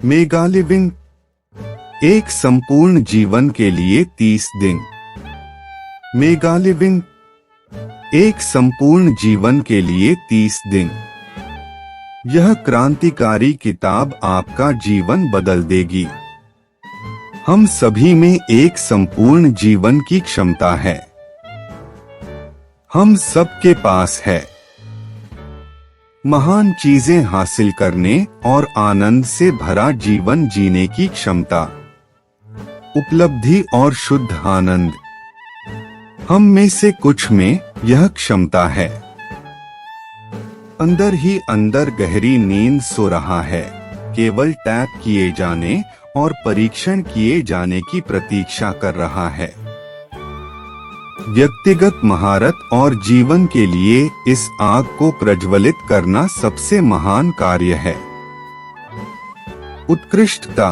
Mega living, एक संपूर्ण जीवन के लिए 30 दिन। मेगा लिविंग, एक संपूर्ण जीवन के लिए 30 दिन। यह क्रांतिकारी किताब आपका जीवन बदल देगी। हम सभी में एक संपूर्ण जीवन की क्षमता है। हम सबके पास है महान चीजें हासिल करने और आनंद से भरा जीवन जीने की क्षमता, उपलब्धि और शुद्ध आनंद। हम में से कुछ में यह क्षमता है। अंदर ही अंदर गहरी नींद सो रहा है, केवल टैप किए जाने और परीक्षण किए जाने की प्रतीक्षा कर रहा है। व्यक्तिगत महारत और जीवन के लिए इस आग को प्रज्वलित करना सबसे महान कार्य है। उत्कृष्टता,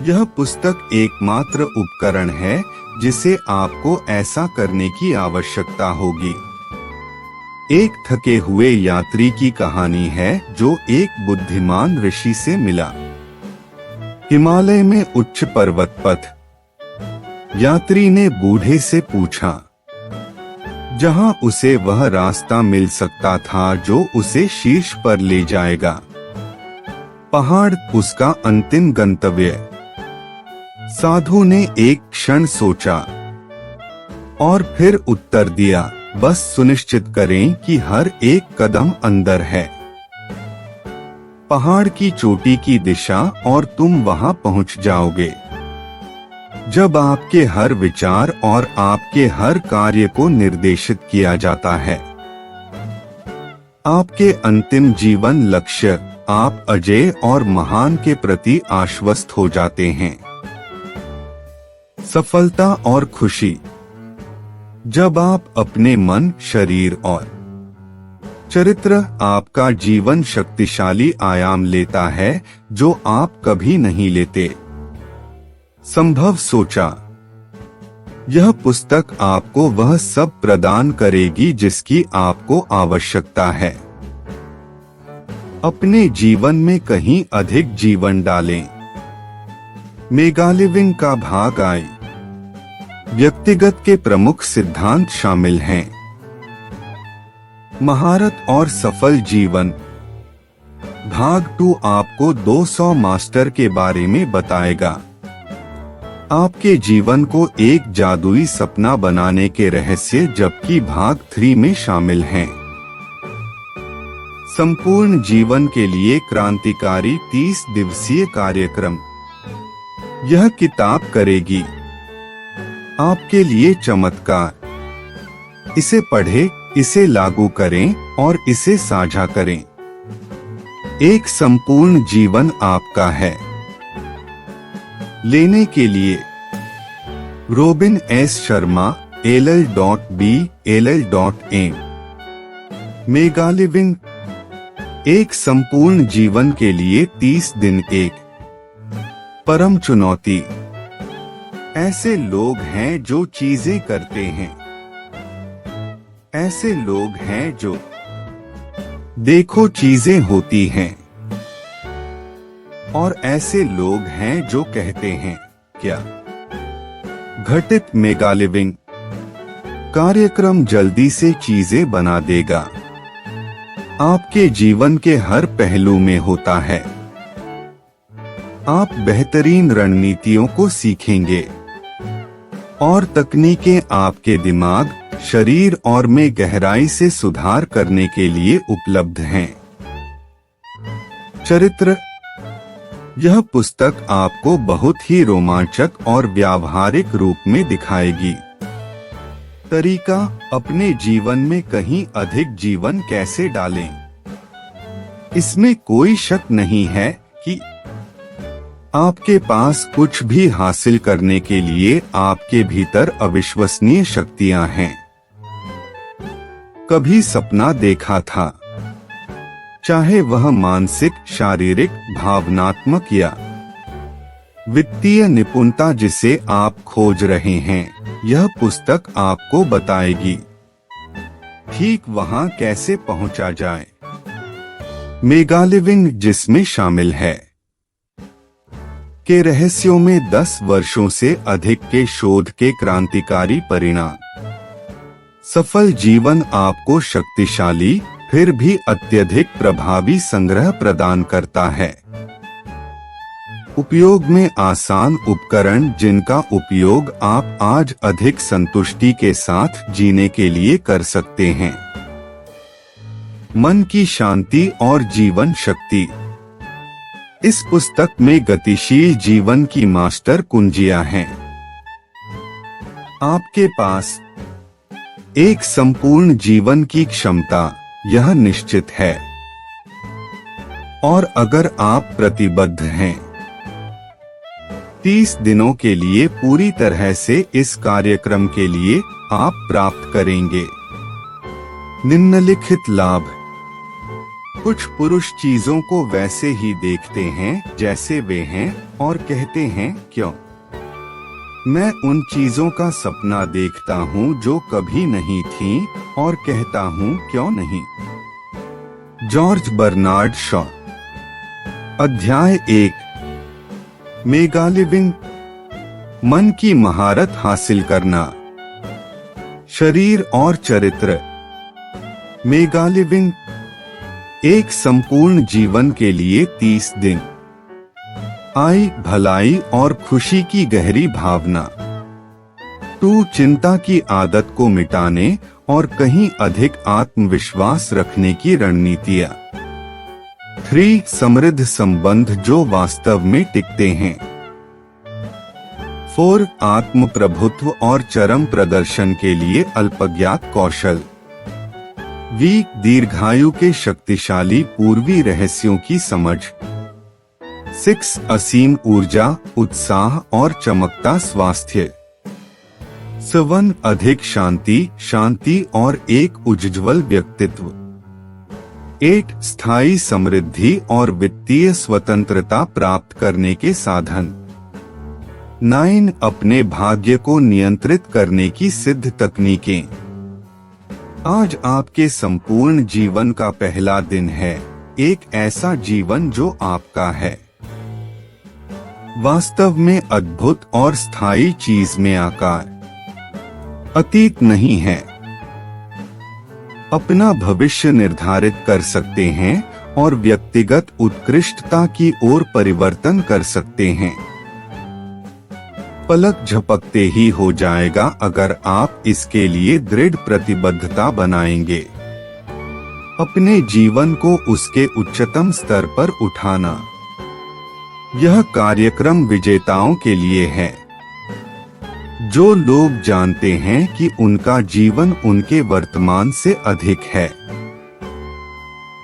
यह पुस्तक एकमात्र उपकरण है जिसे आपको ऐसा करने की आवश्यकता होगी। एक थके हुए यात्री की कहानी है जो एक बुद्धिमान ऋषि से मिला। हिमालय में उच्च पर्वत पथ। यात्री ने बूढ़े से पूछा, जहां उसे वह रास्ता मिल सकता था जो उसे शीर्ष पर ले जाएगा। पहाड़ उसका अंतिम गंतव्य। साधु ने एक क्षण सोचा और फिर उत्तर दिया, बस सुनिश्चित करें कि हर एक कदम अंदर है। पहाड़ की चोटी की दिशा और तुम वहां पहुंच जाओगे। जब आपके हर विचार और आपके हर कार्य को निर्देशित किया जाता है, आपके अंतिम जीवन लक्ष्य, आप अजेय और महान के प्रति आश्वस्त हो जाते हैं। सफलता और खुशी, जब आप अपने मन, शरीर और चरित्र, आपका जीवन शक्तिशाली आयाम लेता है जो आप कभी नहीं लेते। संभव सोचा, यह पुस्तक आपको वह सब प्रदान करेगी जिसकी आपको आवश्यकता है। अपने जीवन में कहीं अधिक जीवन डालें। मेगा लिविंग का भाग आई। व्यक्तिगत के प्रमुख सिद्धांत शामिल हैं। महारत और सफल जीवन। भाग 2 आपको 200 मास्टर के बारे में बताएगा। आपके जीवन को एक जादुई सपना बनाने के रहस्य, जबकि भाग 3 में शामिल हैं। संपूर्ण जीवन के लिए क्रांतिकारी 30 दिवसीय कार्यक्रम। यह किताब करेगी आपके लिए चमत्कार। इसे पढ़ें, इसे लागू करें और इसे साझा करें। एक संपूर्ण जीवन आपका है। लेने के लिए robin S Sharma, ll.b/ll.in। Mega living, एक संपूर्ण जीवन के लिए 30 दिन। एक परम चुनौती। ऐसे लोग हैं जो चीजें करते हैं। ऐसे लोग हैं जो देखो चीजें होती हैं। और ऐसे लोग हैं जो कहते हैं क्या घटित। मेगा लिविंग कार्यक्रम जल्दी से चीजें बना देगा। आपके जीवन के हर पहलू में होता है। आप बेहतरीन रणनीतियों को सीखेंगे और तकनीकें आपके दिमाग, शरीर और में गहराई से सुधार करने के लिए उपलब्ध हैं। चरित्र, यह पुस्तक आपको बहुत ही रोमांचक और व्यावहारिक रूप में दिखाएगी। तरीका, अपने जीवन में कहीं अधिक जीवन कैसे डालें। इसमें कोई शक नहीं है कि आपके पास कुछ भी हासिल करने के लिए आपके भीतर अविश्वसनीय शक्तियां हैं। कभी सपना देखा था, चाहे वह मानसिक, शारीरिक, भावनात्मक या वित्तीय निपुणता जिसे आप खोज रहे हैं, यह पुस्तक आपको बताएगी। ठीक वहां कैसे पहुंचा जाए। मेगा लिविंग जिसमें शामिल है के रहस्यों में 10 वर्षों से अधिक के शोध के क्रांतिकारी परिणाम। सफल जीवन आपको शक्तिशाली फिर भी अत्यधिक प्रभावी संग्रह प्रदान करता है। उपयोग में आसान उपकरण जिनका उपयोग आप आज अधिक संतुष्टि के साथ जीने के लिए कर सकते हैं। मन की शांति और जीवन शक्ति। इस पुस्तक में गतिशील जीवन की मास्टर कुंजियां हैं। आपके पास एक संपूर्ण जीवन की क्षमता यह निश्चित है, और अगर आप प्रतिबद्ध हैं 30 दिनों के लिए पूरी तरह से इस कार्यक्रम के लिए आप प्राप्त करेंगे निम्नलिखित लाभ। कुछ पुरुष चीजों को वैसे ही देखते हैं जैसे वे हैं और कहते हैं क्यों। मैं उन चीजों का सपना देखता हूँ जो कभी नहीं थी और कहता हूँ क्यों नहीं। George Bernard Shaw. अध्याय 1। Mega living. मन की महारत हासिल करना। शरीर और चरित्र। Mega living. एक संपूर्ण जीवन के लिए 30 दिन। आई भलाई और खुशी की गहरी भावना। 2 चिंता की आदत को मिटाने और कहीं अधिक आत्मविश्वास रखने की रणनीतियां। 3 समृद्ध संबंध जो वास्तव में टिकते हैं। 4 आत्म प्रभुत्व और चरम प्रदर्शन के लिए अल्पज्ञात कौशल। दीर्घायु के शक्तिशाली पूर्वी रहस्यों की समझ। 6 असीम ऊर्जा, उत्साह और चमकता स्वास्थ्य। 7 अधिक शांति और एक उज्ज्वल व्यक्तित्व। 8 स्थायी समृद्धि और वित्तीय स्वतंत्रता प्राप्त करने के साधन। 9 अपने भाग्य को नियंत्रित करने की सिद्ध तकनीकें। आज आपके संपूर्ण जीवन का पहला दिन है, एक ऐसा जीवन जो आपका है। वास्तव में अद्भुत और स्थायी चीज में आकार अतीत नहीं है। अपना भविष्य निर्धारित कर सकते हैं और व्यक्तिगत उत्कृष्टता की ओर परिवर्तन कर सकते हैं। पलक झपकते ही हो जाएगा अगर आप इसके लिए दृढ़ प्रतिबद्धता बनाएंगे। अपने जीवन को उसके उच्चतम स्तर पर उठाना। यह कार्यक्रम विजेताओं के लिए है, जो लोग जानते हैं कि उनका जीवन उनके वर्तमान से अधिक है।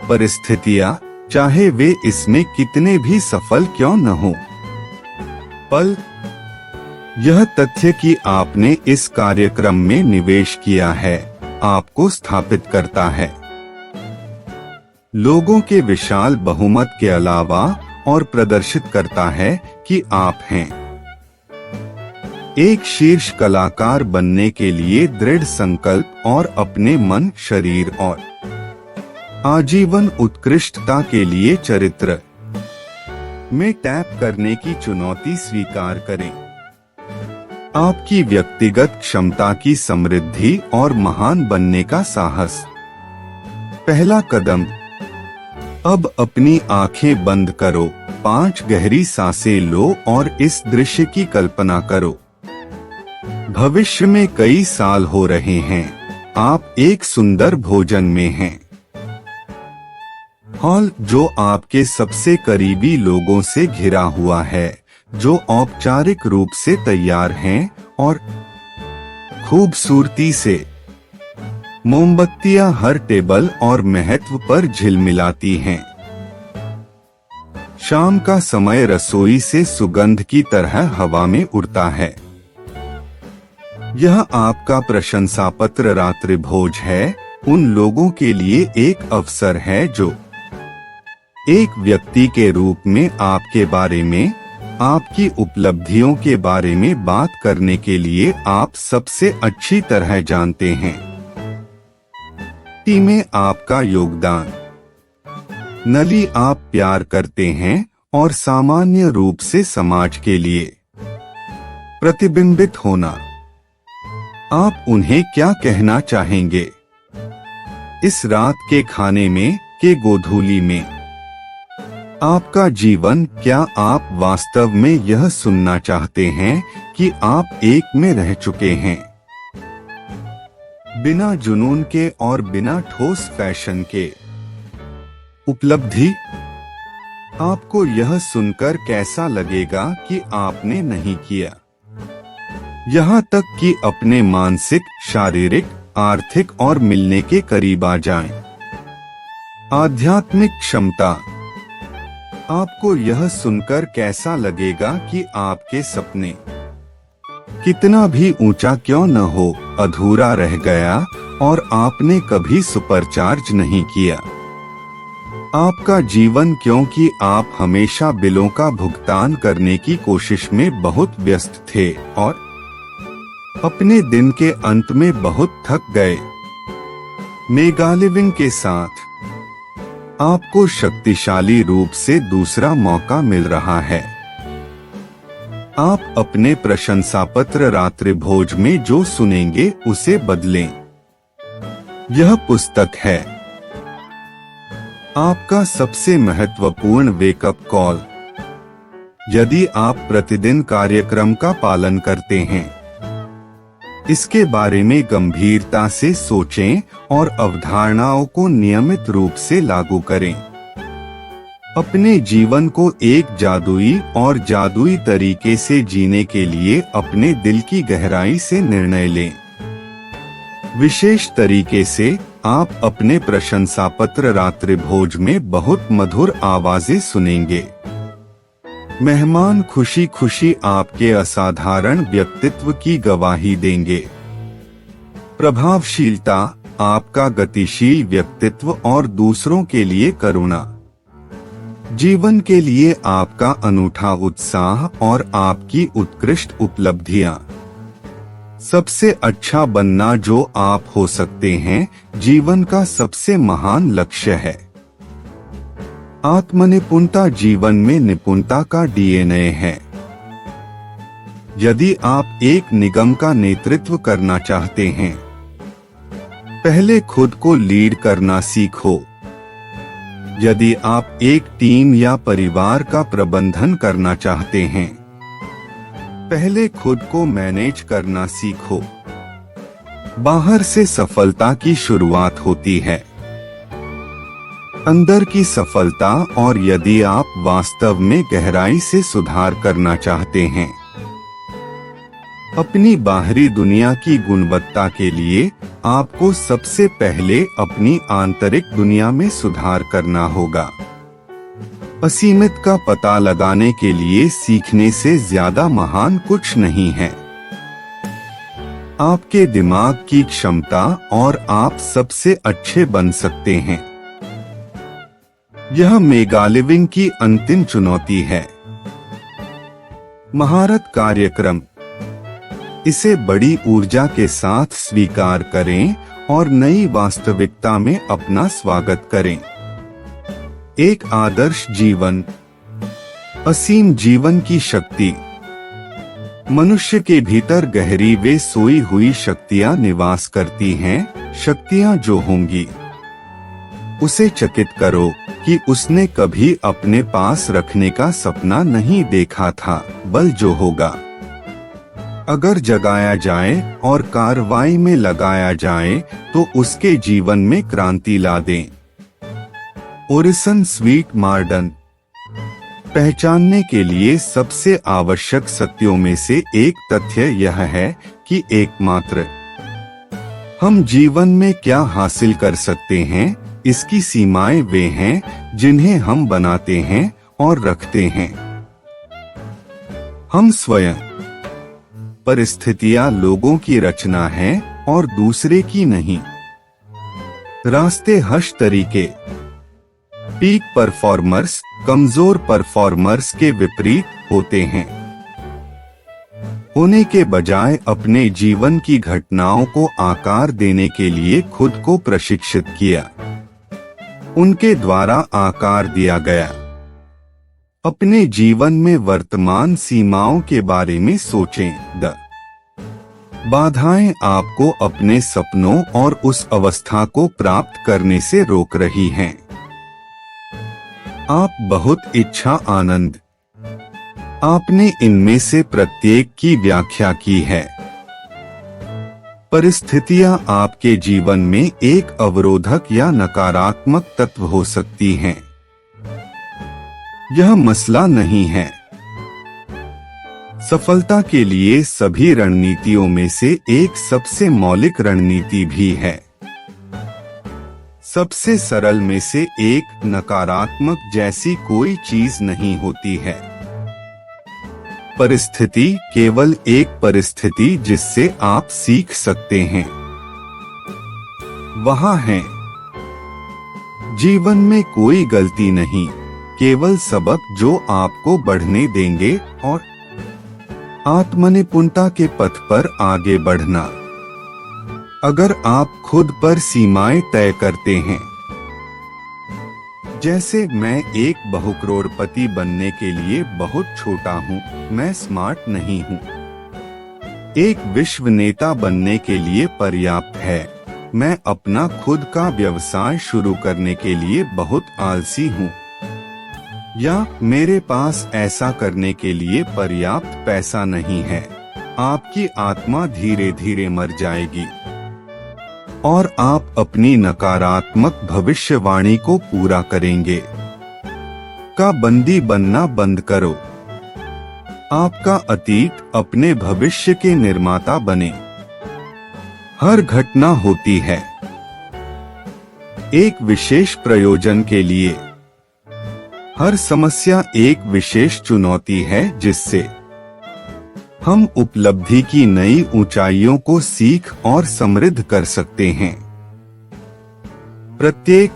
परिस्थितियां, चाहे वे इसमें कितने भी सफल क्यों न हो, यह तथ्य कि आपने इस कार्यक्रम में निवेश किया है आपको स्थापित करता है। लोगों के विशाल बहुमत के अलावा और प्रदर्शित करता है कि आप हैं। एक शीर्ष कलाकार बनने के लिए दृढ़ संकल्प और अपने मन, शरीर और आजीवन उत्कृष्टता के लिए चरित्र में टैप करने की चुनौती स्वीकार करें। आपकी व्यक्तिगत क्षमता की समृद्धि और महान बनने का साहस। पहला कदम। अब अपनी आंखें बंद करो, 5 गहरी सांसें लो और इस दृश्य की कल्पना करो। भविष्य में कई साल हो रहे हैं, आप एक सुंदर भोजन में हैं। हॉल जो आपके सबसे करीबी लोगों से घिरा हुआ है, जो औपचारिक रूप से तैयार हैं और खूबसूरती से मोमबत्तियां हर टेबल और महत्व पर झिलमिलाती हैं। शाम का समय रसोई से सुगंध की तरह हवा में उड़ता है। यह आपका प्रशंसा पत्र रात्रि भोज है, उन लोगों के लिए एक अवसर है जो एक व्यक्ति के रूप में आपके बारे में, आपकी उपलब्धियों के बारे में बात करने के लिए आप सबसे अच्छी तरह जानते हैं। टीम में आपका योगदान। नली आप प्यार करते हैं और सामान्य रूप से समाज के लिए प्रतिबिंबित होना। आप उन्हें क्या कहना चाहेंगे? इस रात के खाने में के गोधूली में आपका जीवन, क्या आप वास्तव में यह सुनना चाहते हैं कि आप एक में रह चुके हैं, बिना जुनून के और बिना ठोस फैशन के? उपलब्धि। आपको यह सुनकर कैसा लगेगा कि आपने नहीं किया, यहाँ तक कि अपने मानसिक, शारीरिक, आर्थिक और मिलने के करीब आ जाएं। आध्यात्मिक क्षमता। आपको यह सुनकर कैसा लगेगा कि आपके सपने, कितना भी ऊंचा क्यों न हो, अधूरा रह गया और आपने कभी सुपरचार्ज नहीं किया। आपका जीवन, क्योंकि आप हमेशा बिलों का भुगतान करने की कोशिश में बहुत व्यस्त थे और अपने दिन के अंत में बहुत थक गए। मेगा लिविंग के साथ आपको शक्तिशाली रूप से दूसरा मौका मिल रहा है। आप अपने प्रशंसापत्र रात्रि भोज में जो सुनेंगे उसे बदलें। यह पुस्तक है आपका सबसे महत्वपूर्ण वेकअप कॉल। यदि आप प्रतिदिन कार्यक्रम का पालन करते हैं, इसके बारे में गंभीरता से सोचें और अवधारणाओं को नियमित रूप से लागू करें। अपने जीवन को एक जादुई तरीके से जीने के लिए अपने दिल की गहराई से निर्णय लें। विशेष तरीके से आप अपने प्रशंसापत्र रात्रि भोज में बहुत मधुर आवाजें सुनेंगे। मेहमान खुशी खुशी आपके असाधारण व्यक्तित्व की गवाही देंगे। प्रभावशीलता। आपका गतिशील व्यक्तित्व और दूसरों के लिए करुणा, जीवन के लिए आपका अनूठा उत्साह और आपकी उत्कृष्ट उपलब्धियां। सबसे अच्छा बनना जो आप हो सकते हैं, जीवन का सबसे महान लक्ष्य है। आत्मनिपुणता जीवन में निपुणता का डीएनए है। यदि आप एक निगम का नेतृत्व करना चाहते हैं, पहले खुद को लीड करना सीखो। यदि आप एक टीम या परिवार का प्रबंधन करना चाहते हैं, पहले खुद को मैनेज करना सीखो। बाहर से सफलता की शुरुआत होती है, अंदर की सफलता। और यदि आप वास्तव में गहराई से सुधार करना चाहते हैं, अपनी बाहरी दुनिया की गुणवत्ता के लिए आपको सबसे पहले अपनी आंतरिक दुनिया में सुधार करना होगा। असीमित का पता लगाने के लिए सीखने से ज्यादा महान कुछ नहीं है। आपके दिमाग की क्षमता और आप सबसे अच्छे बन सकते हैं। यह मेगा लिविंग की अंतिम चुनौती है। महारत कार्यक्रम। इसे बड़ी ऊर्जा के साथ स्वीकार करें और नई वास्तविकता में अपना स्वागत करें। एक आदर्श जीवन। असीम जीवन की शक्ति। मनुष्य के भीतर गहरी वे सोई हुई शक्तियां निवास करती हैं, शक्तियां जो होंगी। उसे चकित करो कि उसने कभी अपने पास रखने का सपना नहीं देखा था, बल जो होगा। अगर जगाया जाए और कार्रवाई में लगाया जाए तो उसके जीवन में क्रांति ला दें। ओरिसन स्वीट मार्डन। पहचानने के लिए सबसे आवश्यक सत्यों में से एक तथ्य यह है कि एकमात्र हम जीवन में क्या हासिल कर सकते हैं, इसकी सीमाएं वे हैं जिन्हें हम बनाते हैं और रखते हैं। हम स्वयं। परिस्थितियां लोगों की रचना है और दूसरे की नहीं। रास्ते हश तरीके। पीक परफॉर्मर्स कमजोर परफॉर्मर्स के विपरीत होते हैं। होने के बजाय अपने जीवन की घटनाओं को आकार देने के लिए खुद को प्रशिक्षित किया। उनके द्वारा आकार दिया गया। अपने जीवन में वर्तमान सीमाओं के बारे में सोचें। बाधाएं आपको अपने सपनों और उस अवस्था को प्राप्त करने से रोक रही हैं। आप बहुत इच्छा आनंद, आपने इनमें से प्रत्येक की व्याख्या की है। परिस्थितियां आपके जीवन में एक अवरोधक या नकारात्मक तत्व हो सकती हैं। यह मसला नहीं है। सफलता के लिए सभी रणनीतियों में से एक सबसे मौलिक रणनीति भी है। सबसे सरल में से एक, नकारात्मक जैसी कोई चीज नहीं होती है। परिस्थिति केवल एक परिस्थिति जिससे आप सीख सकते हैं। वहां है। जीवन में कोई गलती नहीं, केवल सबक जो आपको बढ़ने देंगे और आत्मनिपुणता के पथ पर आगे बढ़ना। अगर आप खुद पर सीमाएं तय करते हैं, जैसे मैं एक बहुकरोड़पति बनने के लिए बहुत छोटा हूं, मैं स्मार्ट नहीं हूं। एक विश्व नेता बनने के लिए पर्याप्त है, मैं अपना खुद का व्यवसाय शुरू करने के लिए बहुत आलसी हूं। या मेरे पास ऐसा करने के लिए पर्याप्त पैसा नहीं है। आपकी आत्मा धीरे धीरे मर जाएगी और आप अपनी नकारात्मक भविष्यवाणी को पूरा करेंगे। का बंदी बनना बंद करो। आपका अतीत अपने भविष्य के निर्माता बने। हर घटना होती है एक विशेष प्रयोजन के लिए। हर समस्या एक विशेष चुनौती है जिससे हम उपलब्धि की नई ऊंचाइयों को सीख और समृद्ध कर सकते हैं। प्रत्येक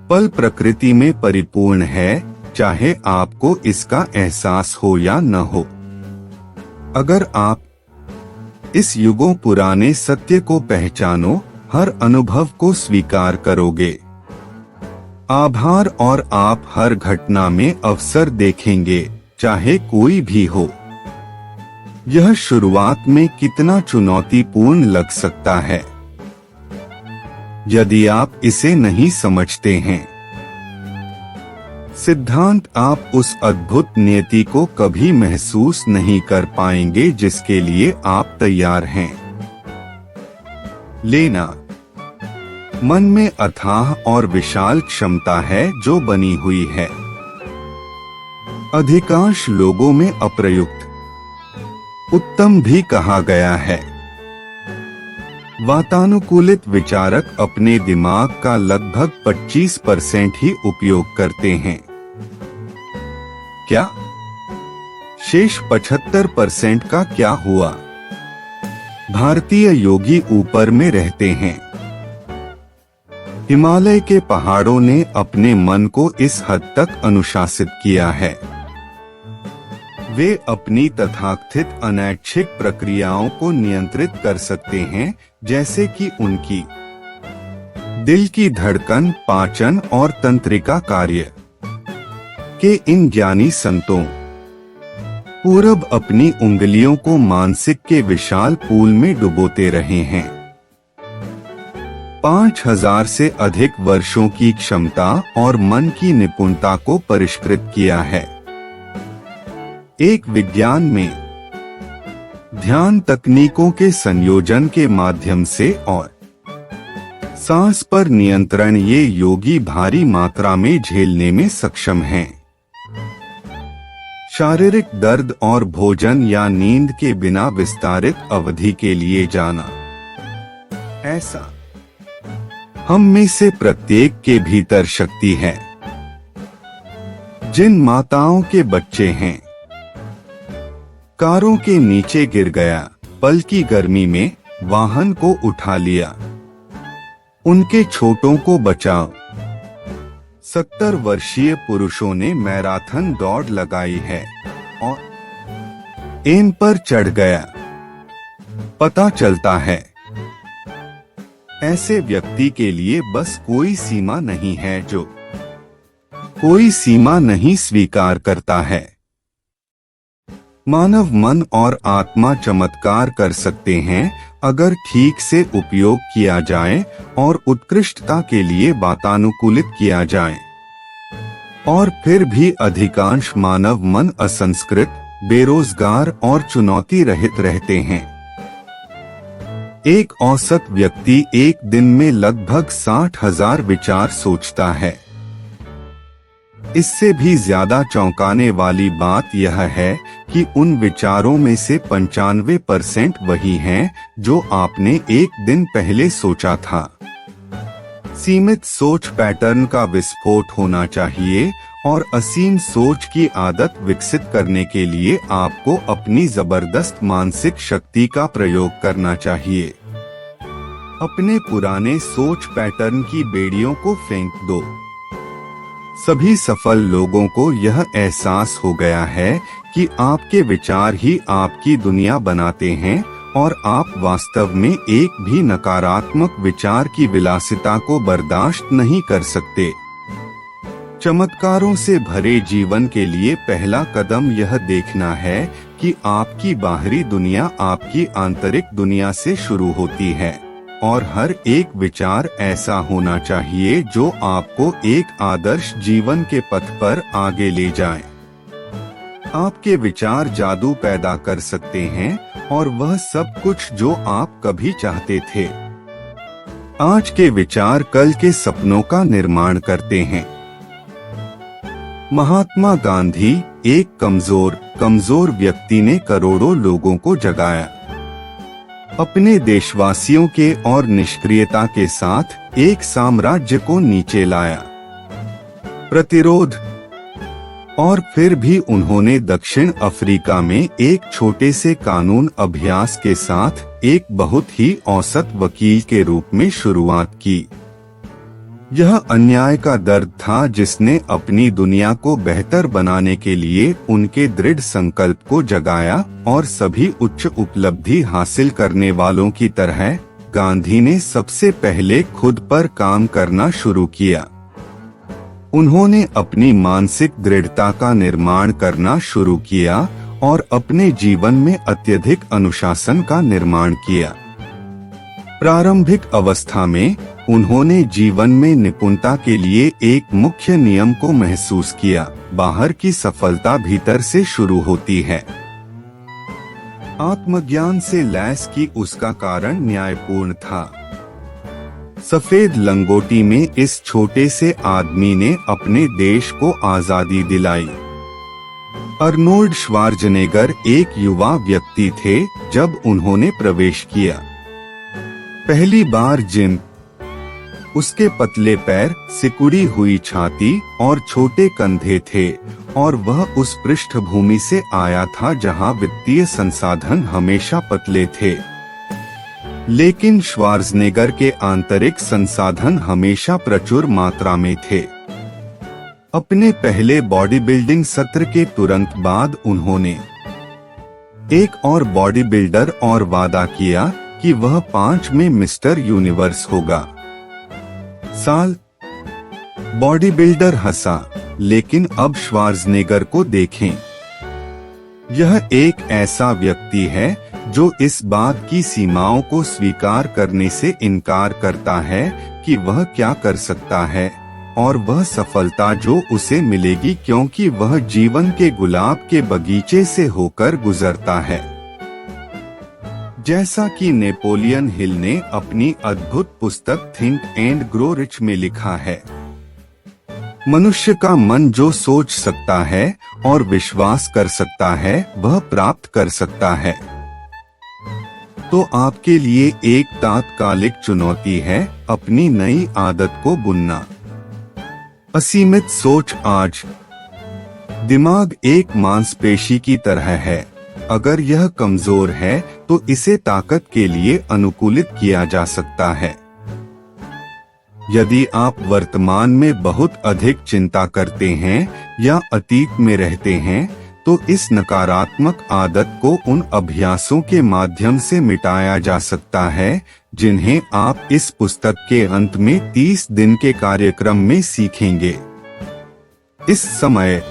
पल प्रकृति में परिपूर्ण है, चाहे आपको इसका एहसास हो या न हो। अगर आप इस युगों पुराने सत्य को पहचानो, हर अनुभव को स्वीकार करोगे। आभार, और आप हर घटना में अवसर देखेंगे, चाहे कोई भी हो। यह शुरुआत में कितना चुनौतीपूर्ण लग सकता है, यदि आप इसे नहीं समझते हैं। सिद्धांत, आप उस अद्भुत नियति को कभी महसूस नहीं कर पाएंगे जिसके लिए आप तैयार हैं। लेना। मन में अथाह और विशाल क्षमता है जो बनी हुई है। अधिकांश लोगों में अप्रयुक्त, उत्तम भी कहा गया है। वातानुकूलित विचारक अपने दिमाग का लगभग 25% ही उपयोग करते हैं। क्या शेष 75% का क्या हुआ? भारतीय योगी ऊपर में रहते हैं। हिमालय के पहाड़ों ने अपने मन को इस हद तक अनुशासित किया है। वे अपनी तथाकथित अनैच्छिक प्रक्रियाओं को नियंत्रित कर सकते हैं, जैसे कि उनकी दिल की धड़कन, पाचन और तंत्रिका कार्य। के इन ज्ञानी संतों पूरब अपनी उंगलियों को मानसिक के विशाल पूल में डुबोते रहे हैं। 5000 से अधिक वर्षों की क्षमता और मन की निपुणता को परिष्कृत किया है। एक विज्ञान में ध्यान तकनीकों के संयोजन के माध्यम से और सांस पर नियंत्रण, ये योगी भारी मात्रा में झेलने में सक्षम हैं। शारीरिक दर्द और भोजन या नींद के बिना विस्तारित अवधि के लिए जाना। ऐसा हम में से प्रत्येक के भीतर शक्ति है। जिन माताओं के बच्चे हैं कारों के नीचे गिर गया, पल की गर्मी में वाहन को उठा लिया, उनके छोटों को बचाओ। 70 वर्षीय पुरुषों ने मैराथन दौड़ लगाई है और एम पर चढ़ गया। पता चलता है ऐसे व्यक्ति के लिए बस कोई सीमा नहीं है जो कोई सीमा नहीं स्वीकार करता है। मानव मन और आत्मा चमत्कार कर सकते हैं अगर ठीक से उपयोग किया जाए और उत्कृष्टता के लिए वातानुकूलित किया जाए। और फिर भी अधिकांश मानव मन असंस्कृत, बेरोजगार और चुनौती रहित रहते हैं। एक औसत व्यक्ति एक दिन में लगभग 60,000 विचार सोचता है। इससे भी ज्यादा चौंकाने वाली बात यह है कि उन विचारों में से 95% वही हैं जो आपने एक दिन पहले सोचा था। सीमित सोच पैटर्न का विस्फोट होना चाहिए और असीम सोच की आदत विकसित करने के लिए आपको अपनी जबरदस्त मानसिक शक्ति का प्रयोग करना चाहिए। अपने पुराने सोच पैटर्न की बेड़ियों को फेंक दो। सभी सफल लोगों को यह एहसास हो गया है कि आपके विचार ही आपकी दुनिया बनाते हैं और आप वास्तव में एक भी नकारात्मक विचार की विलासिता को बर्दाश्त नहीं कर सकते। चमत्कारों से भरे जीवन के लिए पहला कदम यह देखना है कि आपकी बाहरी दुनिया आपकी आंतरिक दुनिया से शुरू होती है और हर एक विचार ऐसा होना चाहिए जो आपको एक आदर्श जीवन के पथ पर आगे ले जाए। आपके विचार जादू पैदा कर सकते हैं और वह सब कुछ जो आप कभी चाहते थे। आज के विचार कल के सपनों का निर्माण करते हैं। महात्मा गांधी, एक कमजोर व्यक्ति ने करोड़ों लोगों को जगाया। अपने देशवासियों के और निष्क्रियता के साथ एक साम्राज्य को नीचे लाया। प्रतिरोध। और फिर भी उन्होंने दक्षिण अफ्रीका में एक छोटे से कानून अभ्यास के साथ एक बहुत ही औसत वकील के रूप में शुरुआत की। यह अन्याय का दर्द था जिसने अपनी दुनिया को बेहतर बनाने के लिए उनके दृढ़ संकल्प को जगाया और सभी उच्च उपलब्धि हासिल करने वालों की तरह गांधी ने सबसे पहले खुद पर काम करना शुरू किया। उन्होंने अपनी मानसिक दृढ़ता का निर्माण करना शुरू किया और अपने जीवन में अत्यधिक अनुशासन का निर्माण किया। प्रारंभिक अवस्था में उन्होंने जीवन में निपुणता के लिए एक मुख्य नियम को महसूस किया, बाहर की सफलता भीतर से शुरू होती है। आत्मज्ञान से लैस की उसका कारण न्यायपूर्ण था। सफेद लंगोटी में इस छोटे से आदमी ने अपने देश को आजादी दिलाई। अर्नोल्ड श्वार्ज़नेगर एक युवा व्यक्ति थे जब उन्होंने प्रवेश किया। पहली बार जिम। उसके पतले पैर, सिकुड़ी हुई छाती और छोटे कंधे थे और वह उस पृष्ठभूमि से आया था जहां वित्तीय संसाधन हमेशा पतले थे। लेकिन श्वार्ज़नेगर के आंतरिक संसाधन हमेशा प्रचुर मात्रा में थे। अपने पहले बॉडी बिल्डिंग सत्र के तुरंत बाद उन्होंने एक और बॉडी बिल्डर और वादा किया कि वह 5 में मिस्टर यूनिवर्स होगा। साल। बॉडी बिल्डर हंसा, लेकिन अब श्वार्ज़नेगर को देखें। यह एक ऐसा व्यक्ति है जो इस बात की सीमाओं को स्वीकार करने से इनकार करता है कि वह क्या कर सकता है और वह सफलता जो उसे मिलेगी क्योंकि वह जीवन के गुलाब के बगीचे से होकर गुजरता है। जैसा कि नेपोलियन हिल ने अपनी अद्भुत पुस्तक थिंक एंड ग्रो रिच में लिखा है, मनुष्य का मन जो सोच सकता है और विश्वास कर सकता है वह प्राप्त कर सकता है। तो आपके लिए एक तात्कालिक चुनौती है अपनी नई आदत को बुनना। असीमित सोच। आज दिमाग एक मांसपेशी की तरह है। अगर यह कमजोर है तो इसे ताकत के लिए अनुकूलित किया जा सकता है। यदि आप वर्तमान में बहुत अधिक चिंता करते हैं या अतीत में रहते हैं तो इस नकारात्मक आदत को उन अभ्यासों के माध्यम से मिटाया जा सकता है जिन्हें आप इस पुस्तक के अंत में 30 दिन के कार्यक्रम में सीखेंगे। इस समय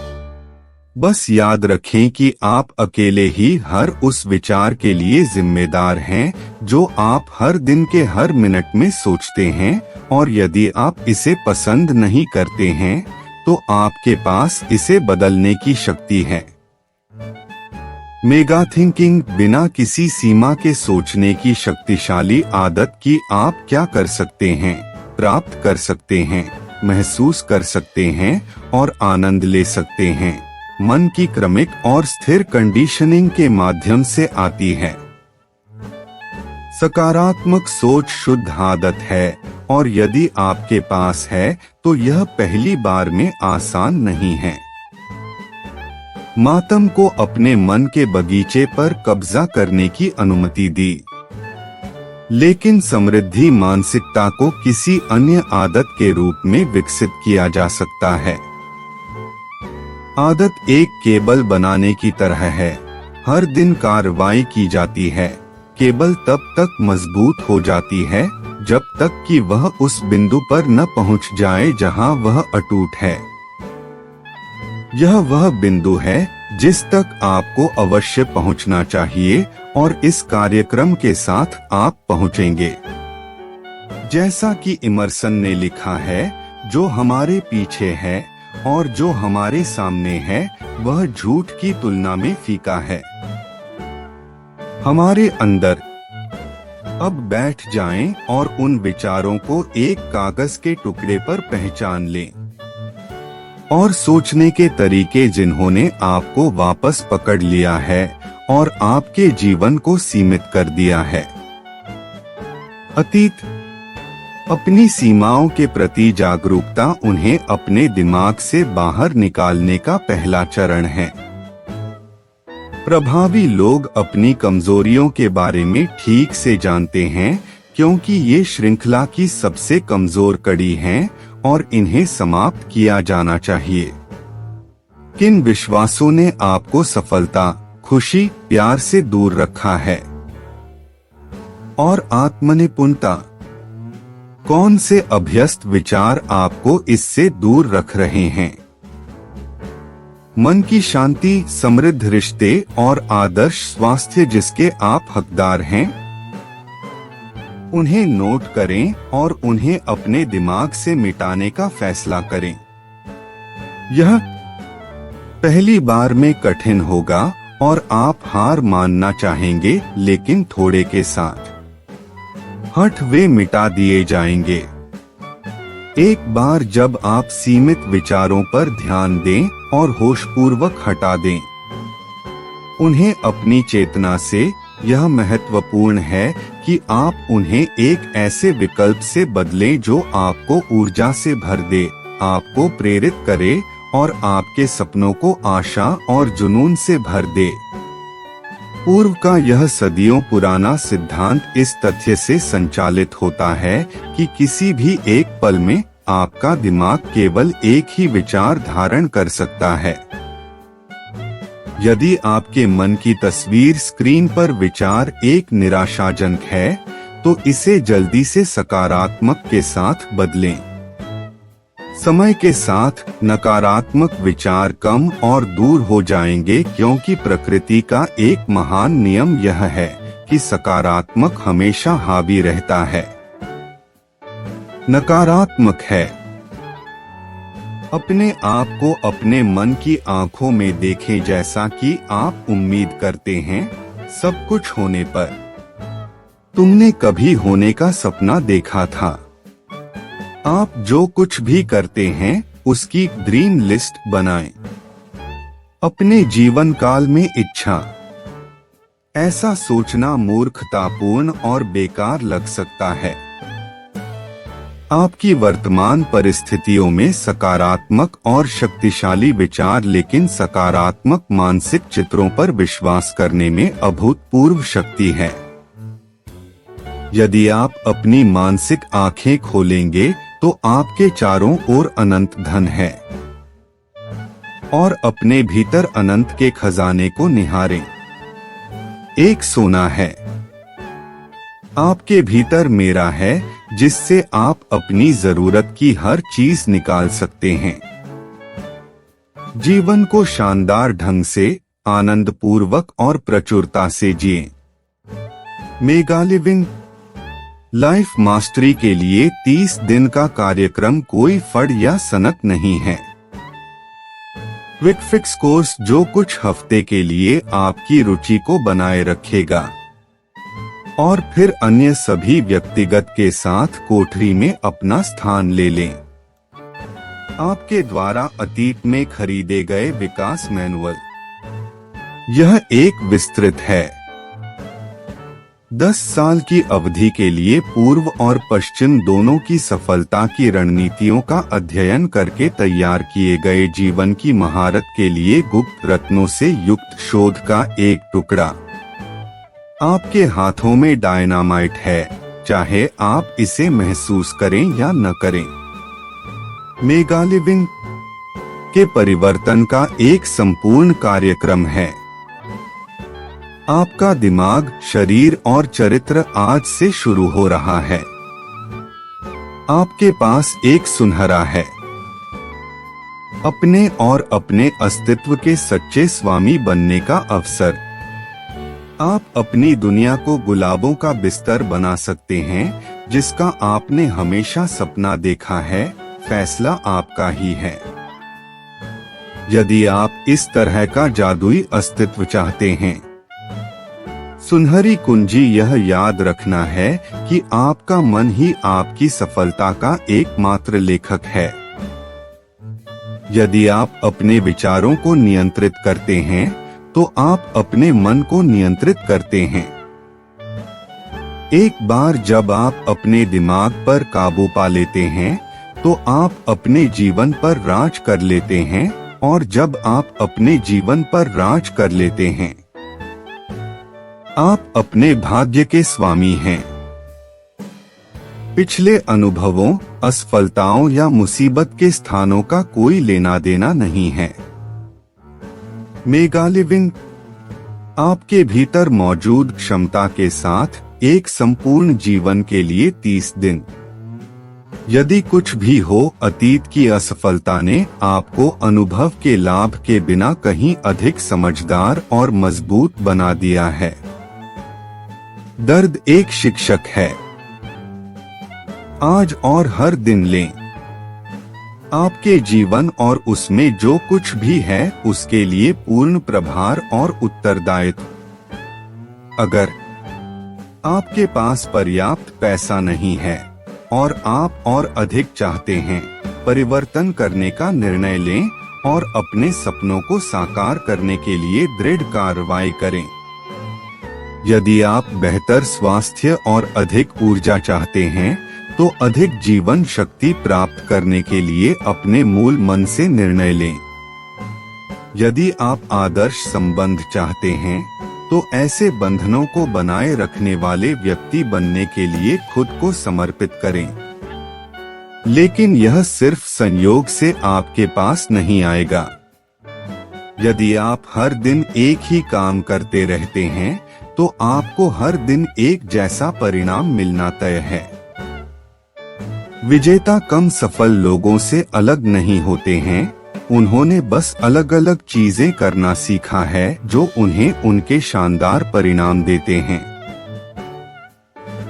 बस याद रखें कि आप अकेले ही हर उस विचार के लिए जिम्मेदार हैं जो आप हर दिन के हर मिनट में सोचते हैं, और यदि आप इसे पसंद नहीं करते हैं तो आपके पास इसे बदलने की शक्ति है। मेगा थिंकिंग बिना किसी सीमा के सोचने की शक्तिशाली आदत की आप क्या कर सकते हैं, प्राप्त कर सकते हैं, महसूस कर सकते हैं और आनंद ले सकते हैं, मन की क्रमिक और स्थिर कंडीशनिंग के माध्यम से आती है। सकारात्मक सोच शुद्ध आदत है, और यदि आपके पास है तो यह पहली बार में आसान नहीं है। मातम को अपने मन के बगीचे पर कब्जा करने की अनुमति दी, लेकिन समृद्धि मानसिकता को किसी अन्य आदत के रूप में विकसित किया जा सकता है। आदत एक केबल बनाने की तरह है, हर दिन कार्रवाई की जाती है। केबल तब तक मजबूत हो जाती है जब तक कि वह उस बिंदु पर न पहुंच जाए जहां वह अटूट है। यह वह बिंदु है जिस तक आपको अवश्य पहुंचना चाहिए, और इस कार्यक्रम के साथ आप पहुंचेंगे। जैसा कि इमर्सन ने लिखा है, जो हमारे पीछे है और जो हमारे सामने है वह झूठ की तुलना में फीका है। हमारे अंदर अब बैठ जाएं और उन विचारों को एक कागज के टुकड़े पर पहचान लें, और सोचने के तरीके जिन्होंने आपको वापस पकड़ लिया है और आपके जीवन को सीमित कर दिया है। अतीत, अपनी सीमाओं के प्रति जागरूकता उन्हें अपने दिमाग से बाहर निकालने का पहला चरण है। प्रभावी लोग अपनी कमजोरियों के बारे में ठीक से जानते हैं, क्योंकि ये श्रृंखला की सबसे कमजोर कड़ी हैं और इन्हें समाप्त किया जाना चाहिए। किन विश्वासों ने आपको सफलता, खुशी, प्यार से दूर रखा है? और आत्मनिपुणता, कौन से अभ्यस्त विचार आपको इससे दूर रख रहे हैं? मन की शांति, समृद्ध रिश्ते और आदर्श स्वास्थ्य जिसके आप हकदार हैं, उन्हें नोट करें और उन्हें अपने दिमाग से मिटाने का फैसला करें। यह पहली बार में कठिन होगा और आप हार मानना चाहेंगे, लेकिन थोड़े के साथ हठ वे मिटा दिए जाएंगे। एक बार जब आप सीमित विचारों पर ध्यान दें और होशपूर्वक हटा दें उन्हें अपनी चेतना से, यह महत्वपूर्ण है कि आप उन्हें एक ऐसे विकल्प से बदलें जो आपको ऊर्जा से भर दे, आपको प्रेरित करे और आपके सपनों को आशा और जुनून से भर दे। पूर्व का यह सदियों पुराना सिद्धांत इस तथ्य से संचालित होता है कि किसी भी एक पल में आपका दिमाग केवल एक ही विचार धारण कर सकता है। यदि आपके मन की तस्वीर स्क्रीन पर विचार एक निराशाजनक है, तो इसे जल्दी से सकारात्मक के साथ बदलें। समय के साथ नकारात्मक विचार कम और दूर हो जाएंगे, क्योंकि प्रकृति का एक महान नियम यह है कि सकारात्मक हमेशा हावी रहता है। नकारात्मक है। अपने आप को अपने मन की आंखों में देखें जैसा कि आप उम्मीद करते हैं। सब कुछ होने पर तुमने कभी होने का सपना देखा था। आप जो कुछ भी करते हैं उसकी ड्रीम लिस्ट बनाएं। अपने जीवन काल में इच्छा। ऐसा सोचना मूर्खतापूर्ण और बेकार लग सकता है। आपकी वर्तमान परिस्थितियों में सकारात्मक और शक्तिशाली विचार, लेकिन सकारात्मक मानसिक चित्रों पर विश्वास करने में अभूतपूर्व शक्ति है। यदि आप अपनी मानसिक आंखें खोलेंगे तो आपके चारों ओर अनंत धन है, और अपने भीतर अनंत के खजाने को निहारें। एक सोना है। आपके भीतर मेरा है, जिससे आप अपनी जरूरत की हर चीज निकाल सकते हैं। जीवन को शानदार ढंग से, आनंद पूर्वक और प्रचुरता से जिएं। मेगा लिविंग लाइफ मास्टरी के लिए 30 दिन का कार्यक्रम कोई फड़ या सनक नहीं है। क्विक फिक्स कोर्स जो कुछ हफ्ते के लिए आपकी रुचि को बनाए रखेगा और फिर अन्य सभी व्यक्तिगत के साथ कोठरी में अपना स्थान ले लें। आपके द्वारा अतीत में खरीदे गए विकास मैनुअल। यह एक विस्तृत है 10 साल की अवधि के लिए पूर्व और पश्चिम दोनों की सफलता की रणनीतियों का अध्ययन करके तैयार किए गए जीवन की महारत के लिए गुप्त रत्नों से युक्त शोध का एक टुकड़ा। आपके हाथों में डायनामाइट है, चाहे आप इसे महसूस करें या न करें। मेगा लिविंग के परिवर्तन का एक संपूर्ण कार्यक्रम है। आपका दिमाग, शरीर और चरित्र आज से शुरू हो रहा है। आपके पास एक सुनहरा है, अपने और अपने अस्तित्व के सच्चे स्वामी बनने का अवसर। आप अपनी दुनिया को गुलाबों का बिस्तर बना सकते हैं, जिसका आपने हमेशा सपना देखा है। फैसला आपका ही है। यदि आप इस तरह का जादुई अस्तित्व चाहते हैं, सुनहरी कुंजी यह याद रखना है कि आपका मन ही आपकी सफलता का एकमात्र लेखक है। यदि आप अपने विचारों को नियंत्रित करते हैं, तो आप अपने मन को नियंत्रित करते हैं। एक बार जब आप अपने दिमाग पर काबू पा लेते हैं, तो आप अपने जीवन पर राज कर लेते हैं, और जब आप अपने जीवन पर राज कर लेते हैं, आप अपने भाग्य के स्वामी हैं। पिछले अनुभवों, असफलताओं या मुसीबत के स्थानों का कोई लेना देना नहीं है। मेगा लिविंग आपके भीतर मौजूद क्षमता के साथ एक संपूर्ण जीवन के लिए 30 दिन। यदि कुछ भी हो, अतीत की असफलता ने आपको अनुभव के लाभ के बिना कहीं अधिक समझदार और मजबूत बना दिया है। दर्द एक शिक्षक है। आज और हर दिन लें। आपके जीवन और उसमें जो कुछ भी है उसके लिए पूर्ण प्रभार और उत्तरदायित्व। अगर आपके पास पर्याप्त पैसा नहीं है और आप और अधिक चाहते हैं, परिवर्तन करने का निर्णय लें और अपने सपनों को साकार करने के लिए दृढ़ कार्रवाई करें। यदि आप बेहतर स्वास्थ्य और अधिक ऊर्जा चाहते हैं, तो अधिक जीवन शक्ति प्राप्त करने के लिए अपने मूल मन से निर्णय लें। यदि आप आदर्श संबंध चाहते हैं, तो ऐसे बंधनों को बनाए रखने वाले व्यक्ति बनने के लिए खुद को समर्पित करें। लेकिन यह सिर्फ संयोग से आपके पास नहीं आएगा। यदि आप हर दिन एक ही काम करते रहते हैं, तो आपको हर दिन एक जैसा परिणाम मिलना तय है। विजेता कम सफल लोगों से अलग नहीं होते हैं, उन्होंने बस अलग अलग चीजें करना सीखा है जो उन्हें उनके शानदार परिणाम देते हैं।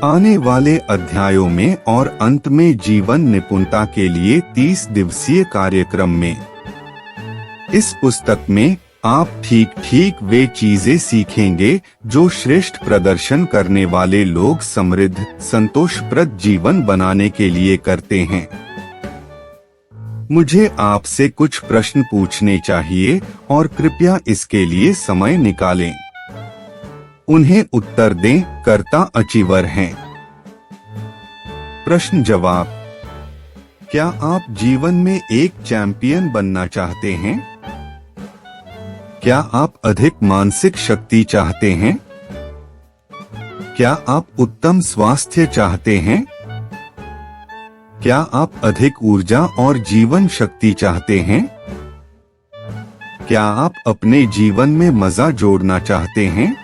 आने वाले अध्यायों में और अंत में जीवन निपुणता के लिए 30 दिवसीय कार्यक्रम में, इस पुस्तक में आप ठीक ठीक वे चीजें सीखेंगे जो श्रेष्ठ प्रदर्शन करने वाले लोग समृद्ध, संतोषप्रद जीवन बनाने के लिए करते हैं। मुझे आपसे कुछ प्रश्न पूछने चाहिए और कृपया इसके लिए समय निकालें। उन्हें उत्तर दें। कर्ता अचीवर हैं। प्रश्न जवाब। क्या आप जीवन में एक चैंपियन बनना चाहते हैं? क्या आप अधिक मानसिक शक्ति चाहते हैं? क्या आप उत्तम स्वास्थ्य चाहते हैं? क्या आप अधिक ऊर्जा और जीवन शक्ति चाहते हैं? क्या आप अपने जीवन में मजा जोड़ना चाहते हैं?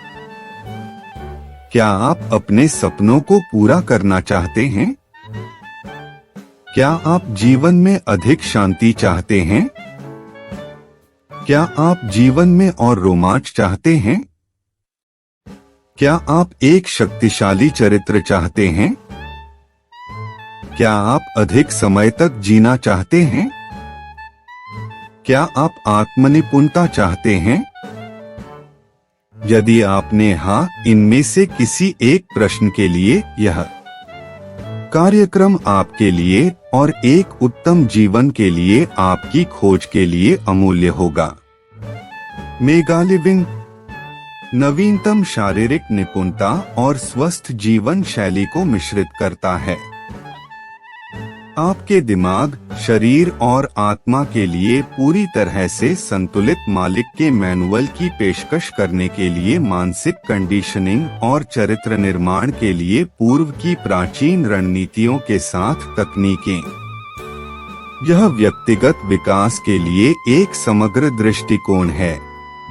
क्या आप अपने सपनों को पूरा करना चाहते हैं? क्या आप जीवन में अधिक शांति चाहते हैं? क्या आप जीवन में और रोमांच चाहते हैं? क्या आप एक शक्तिशाली चरित्र चाहते हैं? क्या आप अधिक समय तक जीना चाहते हैं? क्या आप आत्मनिपुणता चाहते हैं? यदि आपने हाँ इनमें से किसी एक प्रश्न के लिए यह कार्यक्रम आपके लिए और एक उत्तम जीवन के लिए आपकी खोज के लिए अमूल्य होगा। मेगा लिविंग नवीनतम शारीरिक निपुणता और स्वस्थ जीवन शैली को मिश्रित करता है। आपके दिमाग, शरीर और आत्मा के लिए पूरी तरह से संतुलित मालिक के मैनुअल की पेशकश करने के लिए मानसिक कंडीशनिंग और चरित्र निर्माण के लिए पूर्व की प्राचीन रणनीतियों के साथ तकनीकें। यह व्यक्तिगत विकास के लिए एक समग्र दृष्टिकोण है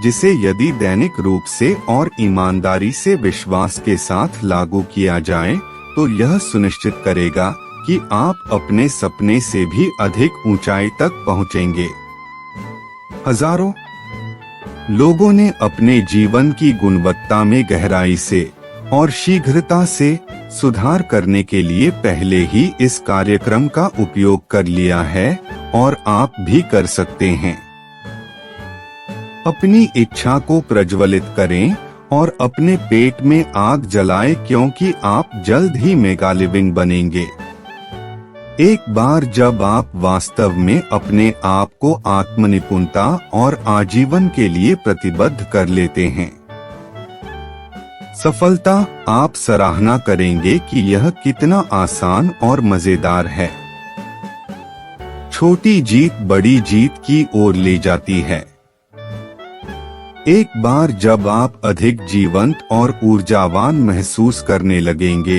जिसे यदि दैनिक रूप से और ईमानदारी से विश्वास के साथ लागू किया जाए तो यह सुनिश्चित करेगा कि आप अपने सपने से भी अधिक ऊंचाई तक पहुंचेंगे। हजारों लोगों ने अपने जीवन की गुणवत्ता में गहराई से और शीघ्रता से सुधार करने के लिए पहले ही इस कार्यक्रम का उपयोग कर लिया है और आप भी कर सकते हैं। अपनी इच्छा को प्रज्वलित करें और अपने पेट में आग जलाएं क्योंकि आप जल्द ही मेगा लिविंग बनेंगे। एक बार जब आप वास्तव में अपने आप को आत्मनिपुणता और आजीवन के लिए प्रतिबद्ध कर लेते हैं, सफलता आप सराहना करेंगे कि यह कितना आसान और मजेदार है। छोटी जीत बड़ी जीत की ओर ले जाती है। एक बार जब आप अधिक जीवंत और ऊर्जावान महसूस करने लगेंगे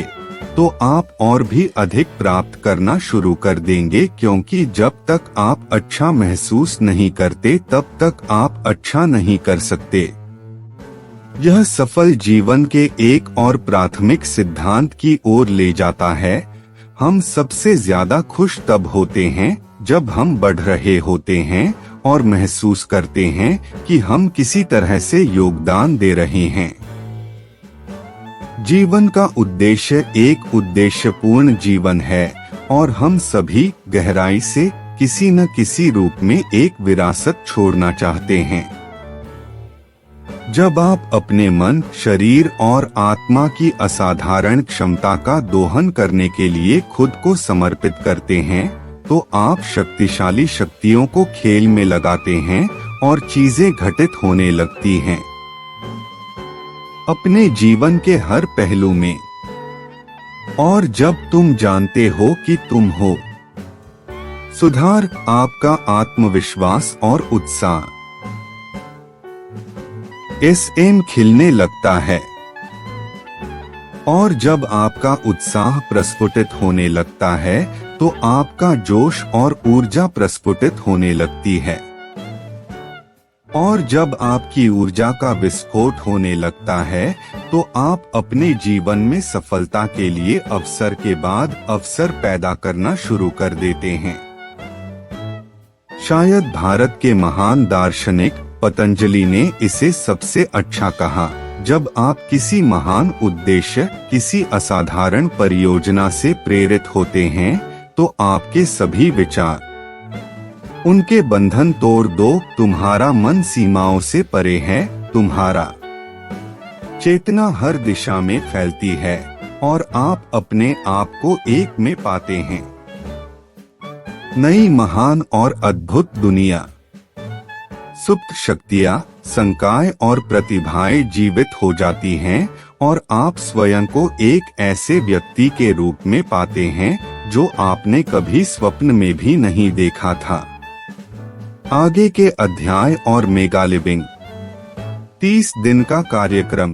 तो आप और भी अधिक प्राप्त करना शुरू कर देंगे क्योंकि जब तक आप अच्छा महसूस नहीं करते तब तक आप अच्छा नहीं कर सकते। यह सफल जीवन के एक और प्राथमिक सिद्धांत की ओर ले जाता है। हम सबसे ज्यादा खुश तब होते हैं जब हम बढ़ रहे होते हैं और महसूस करते हैं कि हम किसी तरह से योगदान दे रहे हैं। जीवन का उद्देश्य एक उद्देश्यपूर्ण जीवन है और हम सभी गहराई से किसी न किसी रूप में एक विरासत छोड़ना चाहते हैं। जब आप अपने मन, शरीर और आत्मा की असाधारण क्षमता का दोहन करने के लिए खुद को समर्पित करते हैं तो आप शक्तिशाली शक्तियों को खेल में लगाते हैं और चीजें घटित होने लगती हैं अपने जीवन के हर पहलू में। और जब तुम जानते हो कि तुम हो, सुधार, आपका आत्मविश्वास और उत्साह एसएम खिलने लगता है। और जब आपका उत्साह प्रस्फुटित होने लगता है तो आपका जोश और ऊर्जा प्रस्फुटित होने लगती है। और जब आपकी ऊर्जा का विस्फोट होने लगता है तो आप अपने जीवन में सफलता के लिए अवसर के बाद अवसर पैदा करना शुरू कर देते हैं। शायद भारत के महान दार्शनिक पतंजलि ने इसे सबसे अच्छा कहा, जब आप किसी महान उद्देश्य, किसी असाधारण परियोजना से प्रेरित होते हैं तो आपके सभी विचार उनके बंधन तोड़ दो। तुम्हारा मन सीमाओं से परे है, तुम्हारा चेतना हर दिशा में फैलती है और आप अपने आप को एक में पाते हैं। नई महान और अद्भुत दुनिया, सुप्त शक्तियां, संकाय और प्रतिभाएं जीवित हो जाती हैं और आप स्वयं को एक ऐसे व्यक्ति के रूप में पाते हैं जो आपने कभी स्वप्न में भी नहीं देखा था। आगे के अध्याय और मेगा लिविंग 30 दिन का कार्यक्रम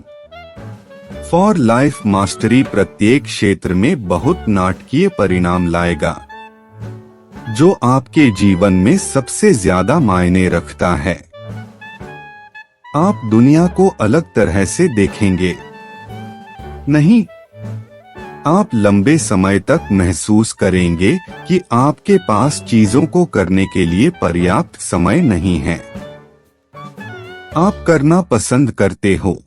फॉर लाइफ मास्टरी प्रत्येक क्षेत्र में बहुत नाटकीय परिणाम लाएगा जो आपके जीवन में सबसे ज्यादा मायने रखता है। आप दुनिया को अलग तरह से देखेंगे। नहीं, आप लंबे समय तक महसूस करेंगे कि आपके पास चीजों को करने के लिए पर्याप्त समय नहीं है। आप करना पसंद करते हो।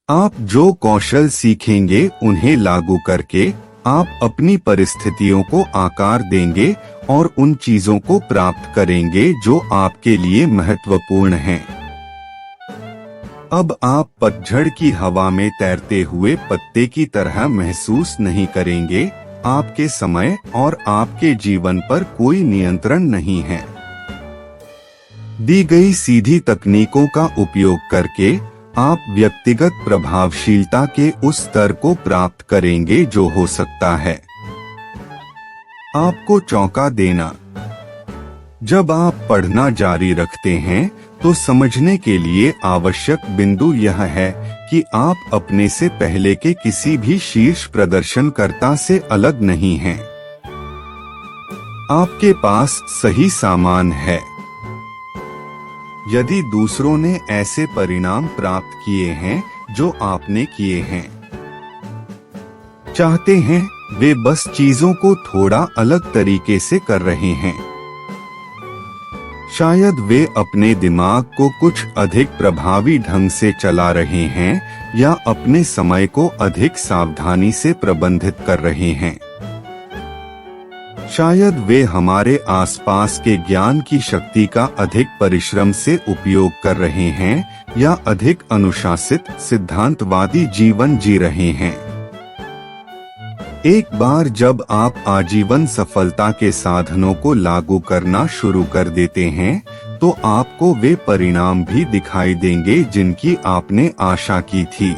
आप जो कौशल सीखेंगे उन्हें लागू करके आप अपनी परिस्थितियों को आकार देंगे और उन चीजों को प्राप्त करेंगे जो आपके लिए महत्वपूर्ण हैं। अब आप पतझड़ की हवा में तैरते हुए पत्ते की तरह महसूस नहीं करेंगे। आपके समय और आपके जीवन पर कोई नियंत्रण नहीं है। दी गई सीधी तकनीकों का उपयोग करके आप व्यक्तिगत प्रभावशीलता के उस स्तर को प्राप्त करेंगे जो हो सकता है। आपको चौंका देना। जब आप पढ़ना जारी रखते हैं तो समझने के लिए आवश्यक बिंदु यह है कि आप अपने से पहले के किसी भी शीर्ष प्रदर्शनकर्ता से अलग नहीं हैं। आपके पास सही सामान है। यदि दूसरों ने ऐसे परिणाम प्राप्त किए हैं जो आपने किए हैं, चाहते हैं, वे बस चीजों को थोड़ा अलग तरीके से कर रहे हैं। शायद वे अपने दिमाग को कुछ अधिक प्रभावी ढंग से चला रहे हैं या अपने समय को अधिक सावधानी से प्रबंधित कर रहे हैं। शायद वे हमारे आसपास के ज्ञान की शक्ति का अधिक परिश्रम से उपयोग कर रहे हैं या अधिक अनुशासित सिद्धांतवादी जीवन जी रहे हैं। एक बार जब आप आजीवन सफलता के साधनों को लागू करना शुरू कर देते हैं तो आपको वे परिणाम भी दिखाई देंगे जिनकी आपने आशा की थी।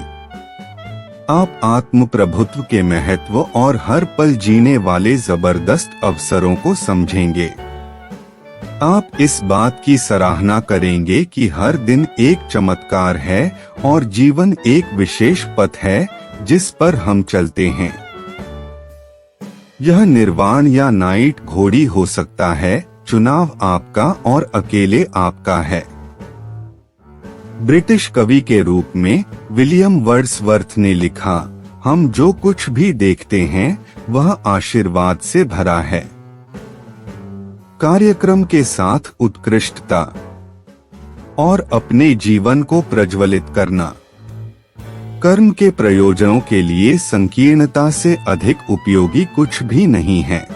आप आत्म प्रभुत्व के महत्व और हर पल जीने वाले जबरदस्त अवसरों को समझेंगे। आप इस बात की सराहना करेंगे कि हर दिन एक चमत्कार है और जीवन एक विशेष पथ है जिस पर हम चलते हैं। यह निर्वाण या नाइट घोड़ी हो सकता है, चुनाव आपका और अकेले आपका है। ब्रिटिश कवि के रूप में विलियम वर्ड्सवर्थ ने लिखा, हम जो कुछ भी देखते हैं वह आशीर्वाद से भरा है। कार्यक्रम के साथ उत्कृष्टता और अपने जीवन को प्रज्वलित करना। कर्म के प्रयोजनों के लिए संकीर्णता से अधिक उपयोगी कुछ भी नहीं है।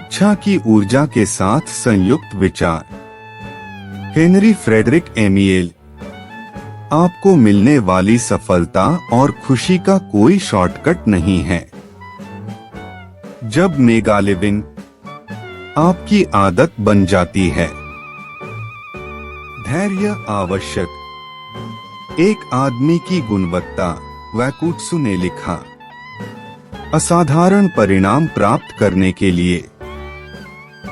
इच्छा की ऊर्जा के साथ संयुक्त विचार। Henri Frederic Amiel. आपको मिलने वाली सफलता और खुशी का कोई शॉर्टकट नहीं है। जब मेगा लिविंग आपकी आदत बन जाती है। धैर्य आवश्यक। एक आदमी की गुणवत्ता, वैकुत्सु ने लिखा, असाधारण परिणाम प्राप्त करने के लिए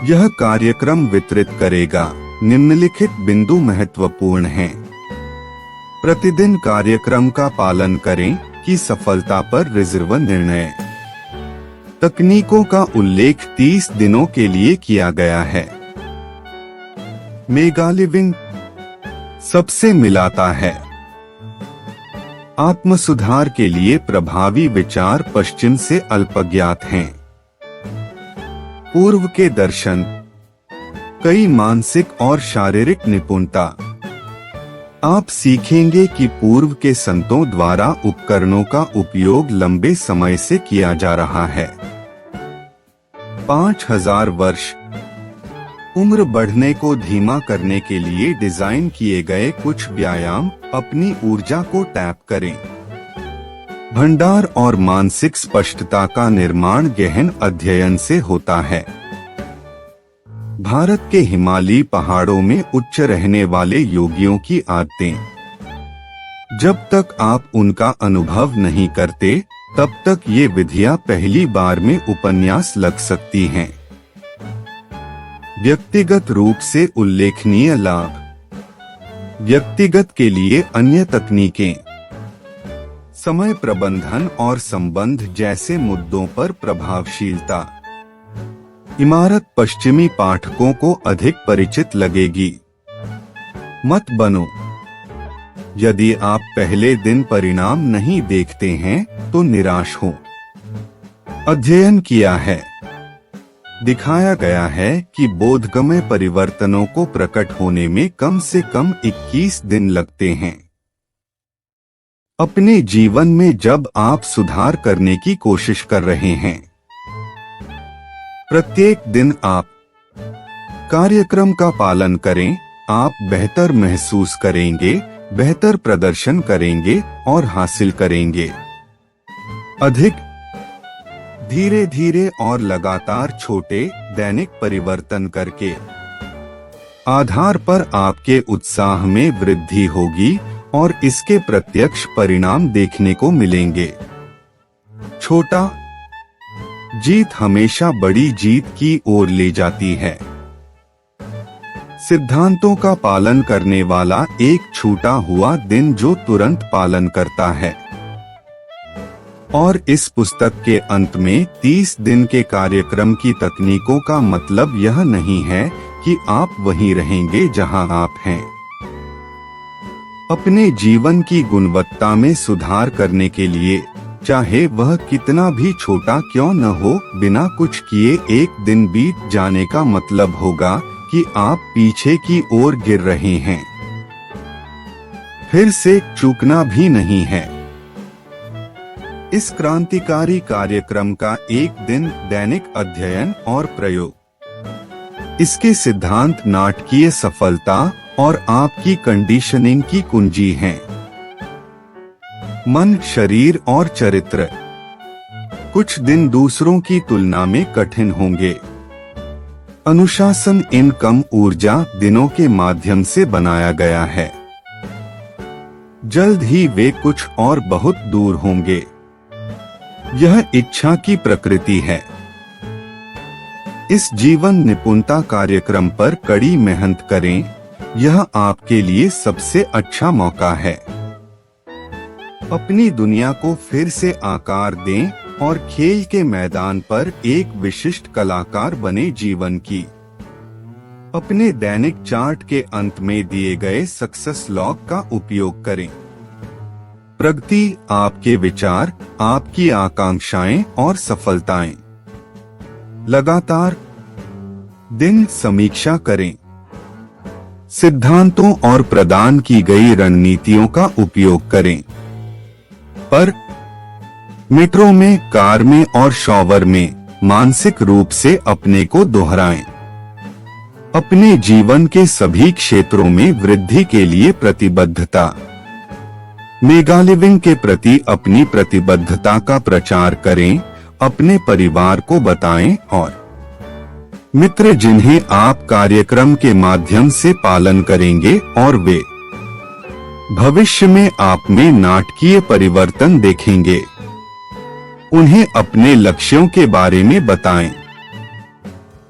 यह कार्यक्रम वितरित करेगा। निम्नलिखित बिंदु महत्वपूर्ण हैं। प्रतिदिन कार्यक्रम का पालन करें कि सफलता पर रिजर्व निर्णय। तकनीकों का उल्लेख 30 दिनों के लिए किया गया है। मेगा लिविंग सबसे मिलाता है। आत्म सुधार के लिए प्रभावी विचार पश्चिम से अल्पज्ञात हैं। पूर्व के दर्शन, कई मानसिक और शारीरिक निपुणता। आप सीखेंगे कि पूर्व के संतों द्वारा उपकरणों का उपयोग लंबे समय से किया जा रहा है। 5000 वर्ष उम्र बढ़ने को धीमा करने के लिए डिजाइन किए गए कुछ व्यायाम। अपनी ऊर्जा को टैप करें। भंडार और मानसिक स्पष्टता का निर्माण गहन अध्ययन से होता है। भारत के हिमालयी पहाड़ों में उच्च रहने वाले योगियों की आदतें। जब तक आप उनका अनुभव नहीं करते तब तक ये विधियां पहली बार में उपन्यास लग सकती हैं। व्यक्तिगत रूप से उल्लेखनीय लाभ। व्यक्तिगत के लिए अन्य तकनीकें, समय प्रबंधन और संबंध जैसे मुद्दों पर प्रभावशीलता। इमारत पश्चिमी पाठकों को अधिक परिचित लगेगी। मत बनो। यदि आप पहले दिन परिणाम नहीं देखते हैं तो निराश हो। अध्ययन किया है। दिखाया गया है कि बोधगम्य परिवर्तनों को प्रकट होने में कम से कम 21 दिन लगते हैं। अपने जीवन में जब आप सुधार करने की कोशिश कर रहे हैं, प्रत्येक दिन आप कार्यक्रम का पालन करें, आप बेहतर महसूस करेंगे, बेहतर प्रदर्शन करेंगे और हासिल करेंगे। अधिक धीरे धीरे और लगातार छोटे दैनिक परिवर्तन करके आधार पर आपके उत्साह में वृद्धि होगी और इसके प्रत्यक्ष परिणाम देखने को मिलेंगे। छोटा जीत हमेशा बड़ी जीत की ओर ले जाती है। सिद्धांतों का पालन करने वाला एक छूटा हुआ दिन जो तुरंत पालन करता है। और इस पुस्तक के अंत में 30 दिन के कार्यक्रम की तकनीकों का मतलब यह नहीं है कि आप वहीं रहेंगे जहां आप हैं। अपने जीवन की गुणवत्ता में सुधार करने के लिए, चाहे वह कितना भी छोटा क्यों न हो, बिना कुछ किए एक दिन बीत जाने का मतलब होगा कि आप पीछे की ओर गिर रहे हैं। फिर से चूकना भी नहीं है। इस क्रांतिकारी कार्यक्रम का एक दिन दैनिक अध्ययन और प्रयोग। इसके सिद्धांत नाटकीय सफलता और आपकी कंडीशनिंग की कुंजी हैं। मन, शरीर और चरित्र। कुछ दिन दूसरों की तुलना में कठिन होंगे। अनुशासन इन कम ऊर्जा दिनों के माध्यम से बनाया गया है। जल्द ही वे कुछ और बहुत दूर होंगे। यह इच्छा की प्रकृति है। इस जीवन निपुणता कार्यक्रम पर कड़ी मेहनत करें। यह आपके लिए सबसे अच्छा मौका है। अपनी दुनिया को फिर से आकार दें और खेल के मैदान पर एक विशिष्ट कलाकार बने। जीवन की अपने दैनिक चार्ट के अंत में दिए गए सक्सेस लॉग का उपयोग करें। प्रगति आपके विचार, आपकी आकांक्षाएं और सफलताएं। लगातार दिन समीक्षा करें। सिद्धांतों और प्रदान की गई रणनीतियों का उपयोग करें। पर मेट्रो में, कार में और शॉवर में मानसिक रूप से अपने को दोहराएं। अपने जीवन के सभी क्षेत्रों में वृद्धि के लिए प्रतिबद्धता। मेगा लिविंग के प्रति अपनी प्रतिबद्धता का प्रचार करें। अपने परिवार को बताएं और मित्र जिन्हें आप कार्यक्रम के माध्यम से पालन करेंगे और वे भविष्य में आप में नाटकीय परिवर्तन देखेंगे। उन्हें अपने लक्ष्यों के बारे में बताएं।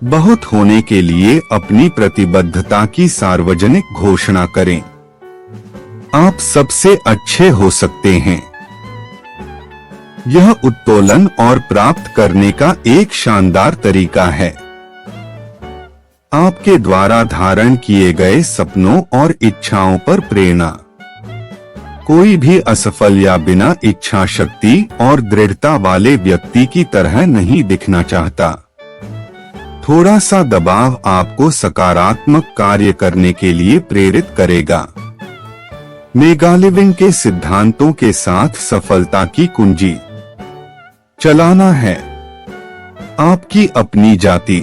बहुत होने के लिए अपनी प्रतिबद्धता की सार्वजनिक घोषणा करें। आप सबसे अच्छे हो सकते हैं। यह उत्तोलन और प्राप्त करने का एक शानदार तरीका है। आपके द्वारा धारण किए गए सपनों और इच्छाओं पर प्रेरणा। कोई भी असफल या बिना इच्छा शक्ति और दृढ़ता वाले व्यक्ति की तरह नहीं दिखना चाहता। थोड़ा सा दबाव आपको सकारात्मक कार्य करने के लिए प्रेरित करेगा। मेगा लिविंग के सिद्धांतों के साथ सफलता की कुंजी। चलाना है। आपकी अपनी जाति।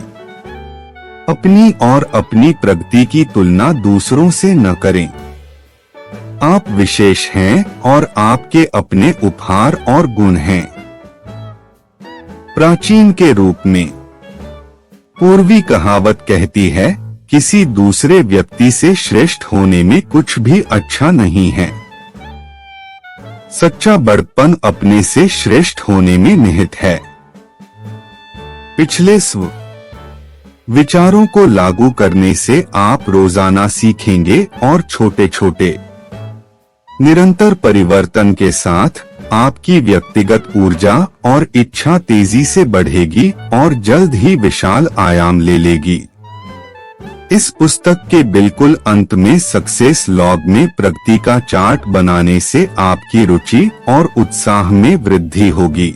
अपनी और अपनी प्रगति की तुलना दूसरों से न करें। आप विशेष हैं और आपके अपने उपहार और गुण हैं। प्राचीन के रूप में पूर्वी कहावत कहती है, किसी दूसरे व्यक्ति से श्रेष्ठ होने में कुछ भी अच्छा नहीं है। सच्चा बड़प्पन अपने से श्रेष्ठ होने में निहित है। पिछले स्व विचारों को लागू करने से आप रोजाना सीखेंगे और छोटे छोटे निरंतर परिवर्तन के साथ आपकी व्यक्तिगत ऊर्जा और इच्छा तेजी से बढ़ेगी और जल्द ही विशाल आयाम ले लेगी। इस पुस्तक के बिल्कुल अंत में सक्सेस लॉग में प्रगति का चार्ट बनाने से आपकी रुचि और उत्साह में वृद्धि होगी।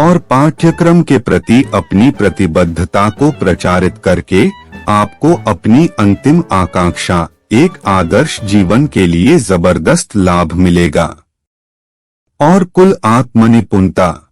और पाठ्यक्रम के प्रति अपनी प्रतिबद्धता को प्रचारित करके आपको अपनी अंतिम आकांक्षा, एक आदर्श जीवन के लिए जबरदस्त लाभ मिलेगा। और कुल आत्मनिपुणता।